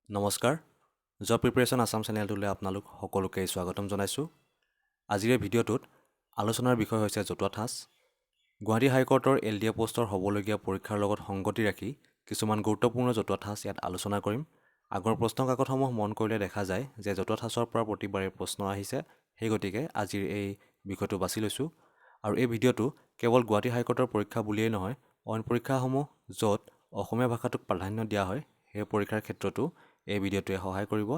নমস্কাৰ job preparation Assam চেনেলটোলৈ আপোনালোক সকলোকে স্বাগতম জনাইছোঁ। আজিৰ এই ভিডিঅ'টোত আলোচনাৰ বিষয় হৈছে জতুৱা ঠাঁচ। গুৱাহাটী হাইকোৰ্টৰ LDA পোষ্টৰ হ'বলগীয়া পৰীক্ষাৰ লগত সংগতি ৰাখি কিছুমান গুৰুত্বপূৰ্ণ জতুৱা ঠাঁচ ইয়াত আলোচনা কৰিম। আগৰ প্ৰশ্ন কাকতসমূহ মন কৰিলে দেখা যায় যে জতুৱা ঠাঁচৰ পৰা প্ৰতিবাৰে প্ৰশ্ন আহিছে, সেই গতিকে আজিৰ এই বিষয়টো বাছি লৈছোঁ। আৰু এই ভিডিঅ'টো কেৱল গুৱাহাটী হাইকোৰ্টৰ পৰীক্ষা বুলিয়েই নহয়, অইন পৰীক্ষাসমূহ য'ত অসমীয়া ভাষাটোক প্ৰাধান্য দিয়া হয় সেই পৰীক্ষাৰ ক্ষেত্ৰতো এই ভিডিঅ'টোৱে সহায় কৰিব।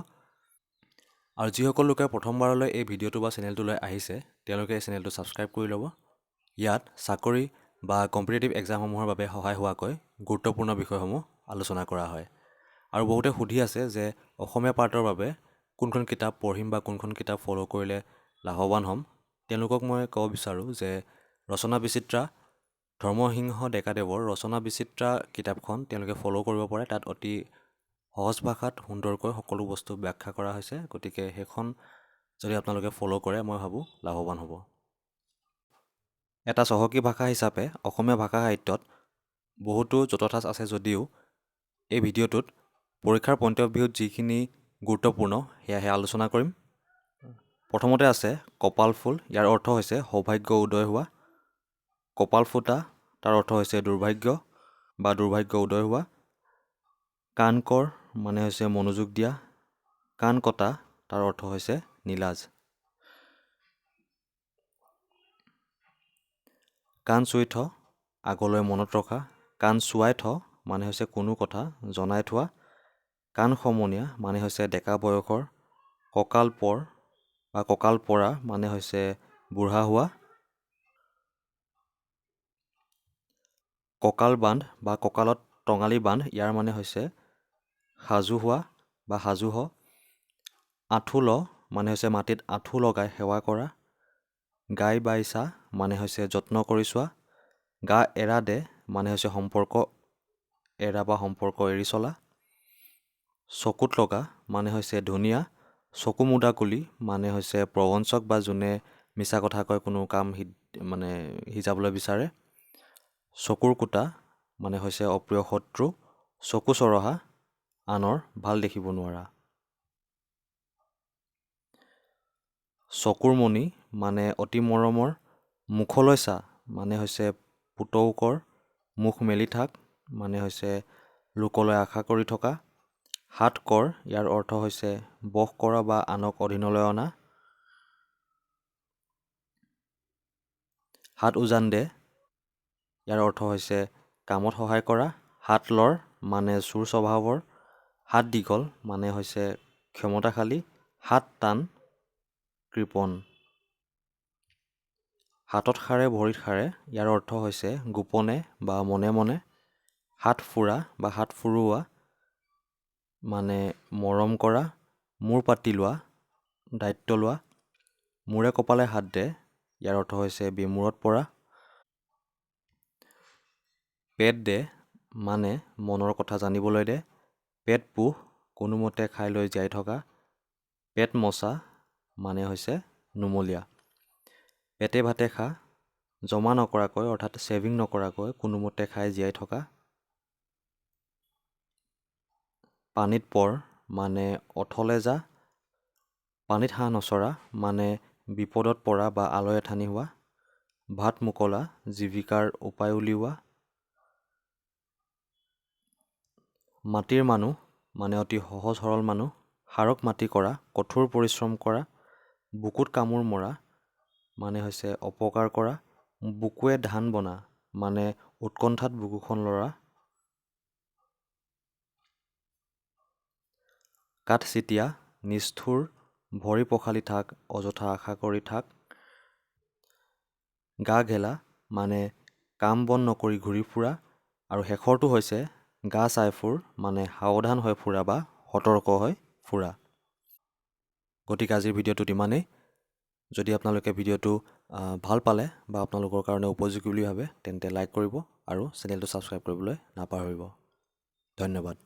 আৰু যিসকল লোকে প্ৰথমবাৰলৈ এই ভিডিঅ'টো বা চেনেলটোলৈ আহিছে তেওঁলোকে এই চেনেলটো ছাবস্ক্ৰাইব কৰি ল'ব। ইয়াত চাকৰি বা কম্পিটিটিভ এক্সামসমূহৰ বাবে সহায় হোৱাকৈ গুৰুত্বপূৰ্ণ বিষয়সমূহ আলোচনা কৰা হয়। আৰু বহুতে সুধি আছে যে অসমীয়া পাৰ্টৰ বাবে কোনখন কিতাপ পঢ়িম বা কোনখন কিতাপ ফ'ল' কৰিলে লাভৱান হ'ম। তেওঁলোকক মই ক'ব বিচাৰোঁ যে ৰচনা বিচিত্ৰা ধৰ্মসিংহ ডেকাদেৱৰ ৰচনা বিচিত্ৰা কিতাপখন তেওঁলোকে ফ'ল' কৰিব পাৰে। তাত অতি সহজ ভাষাত সুন্দৰকৈ সকলো বস্তু ব্যাখ্যা কৰা হৈছে, গতিকে সেইখন যদি আপোনালোকে ফ'ল' কৰে মই ভাবোঁ লাভৱান হ'ব। এটা চহকী ভাষা হিচাপে অসমীয়া ভাষা সাহিত্যত বহুতো জতুৱা ঠাঁচ আছে যদিও এই ভিডিঅ'টোত পৰীক্ষাৰ পইণ্ট অফ ভিউত যিখিনি গুৰুত্বপূৰ্ণ সেয়াহে আলোচনা কৰিম। প্ৰথমতে আছে কপাল ফুল, ইয়াৰ অৰ্থ হৈছে সৌভাগ্য উদয় হোৱা। কপাল ফুটা, তাৰ অৰ্থ হৈছে দুৰ্ভাগ্য বা দুৰ্ভাগ্য উদয় হোৱা। কাণকৰ মানে হৈছে মনোযোগ দিয়া। কাণ কটা, তাৰ অৰ্থ হৈছে নীলাজ। কাণ চুই থ, আগলৈ মনত ৰখা। কাণ চুৱাই থ মানে হৈছে কোনো কথা জনাই থোৱা। কাণ সমনীয়া মানে হৈছে ডেকা বয়সৰ। কঁকাল পৰ বা কঁকাল পৰা মানে হৈছে বুঢ়া হোৱা। কঁকাল বান্ধ বা কঁকালত টঙালি বান্ধ, ইয়াৰ মানে হৈছে সাজু হোৱা বা সাজু হ। আঁঠু ল মানে হৈছে মাটিত আঁঠু লগাই সেৱা কৰা। গাই বাইছা মানে হৈছে যত্ন কৰি চোৱা। গা এৰা দে মানে হৈছে সম্পৰ্ক এৰা বা সম্পৰ্ক এৰি চলা। চকুত লগা মানে হৈছে ধুনীয়া। চকু মুদা কুলি মানে হৈছে প্ৰবঞ্চক বা যোনে মিছা কথা কয় কোনো কাম সিজাবলৈ বিচাৰে। চকুৰ কুটা মানে হৈছে অপ্ৰিয় শত্ৰু। চকু চৰহা, আনৰ ভাল দেখিব নোৱাৰা। চকুৰ মণি মানে অতি মৰমৰ। মুখলৈ চা মানে হৈছে পুতৌকৰ। মুখ মেলি থাক মানে হৈছে লোকলৈ আশা কৰি থকা। হাত কৰ, ইয়াৰ অৰ্থ হৈছে বশ কৰা বা আনক অধীনলৈ অনা। হাত উজান দে, ইয়াৰ অৰ্থ হৈছে কামত সহায় কৰা। হাত লৰ মানে চোৰ স্বভাৱৰ। হাত দীঘল মানে হৈছে ক্ষমতাশালী। হাত টান, কৃপণ। হাতত সাৰে ভৰিত সাৰে, ইয়াৰ অৰ্থ হৈছে গোপনে বা মনে মনে। হাত ফুৰা বা হাত ফুৰোৱা মানে মৰম কৰা। মূৰ পাতি লোৱা, দায়িত্ব লোৱা। মূৰে কপালে হাত দে, ইয়াৰ অৰ্থ হৈছে বিমূৰত পৰা। পেট দে মানে মনৰ কথা জানিবলৈ দে। পেট পোহ, কোনোমতে খাই লৈ জীয়াই থকা। পেট মচা মানে হৈছে নুমলীয়া। পেটে ভাতে খা, জমা নকৰাকৈ অৰ্থাৎ ছেভিং নকৰাকৈ কোনোমতে খাই জীয়াই থকা। পানীত পৰ মানে অথলে যা। পানীত হাঁহ নচৰা মানে বিপদত পৰা বা আলৈ এথানি হোৱা। ভাত মোকলা, জীৱিকাৰ উপায় উলিওৱা। মাটিৰ মানুহ মানে অতি সহজ সৰল মানুহ। হাড়ক মাটি কৰা, কঠোৰ পৰিশ্ৰম কৰা। বুকুত কামোৰ মৰা মানে হৈছে অপকাৰ কৰা। বুকুৱে ধান বনা মানে উৎকণ্ঠাত বুকুখন লৰা। কাঠ চিতীয়া, নিষ্ঠুৰ, ভৰি পখালি থাক, অযথা আশা কৰি থাক। গা ঘেলা মানে কাম বন নকৰি ঘূৰি ফুৰা। আৰু শেষৰটো হৈছে গা চাই ফুৰ মানে সাৱধান হৈ ফুৰা বা সতৰ্ক হৈ ফুৰা। গতিকে আজিৰ ভিডিঅ'টোত ইমানেই। যদি আপোনালোকে ভিডিঅ'টো ভাল পালে বা আপোনালোকৰ কাৰণে উপযোগী বুলি ভাবে তেন্তে লাইক কৰিব আৰু চেনেলটো ছাবস্ক্ৰাইব কৰিবলৈ নাপাহৰিব। ধন্যবাদ।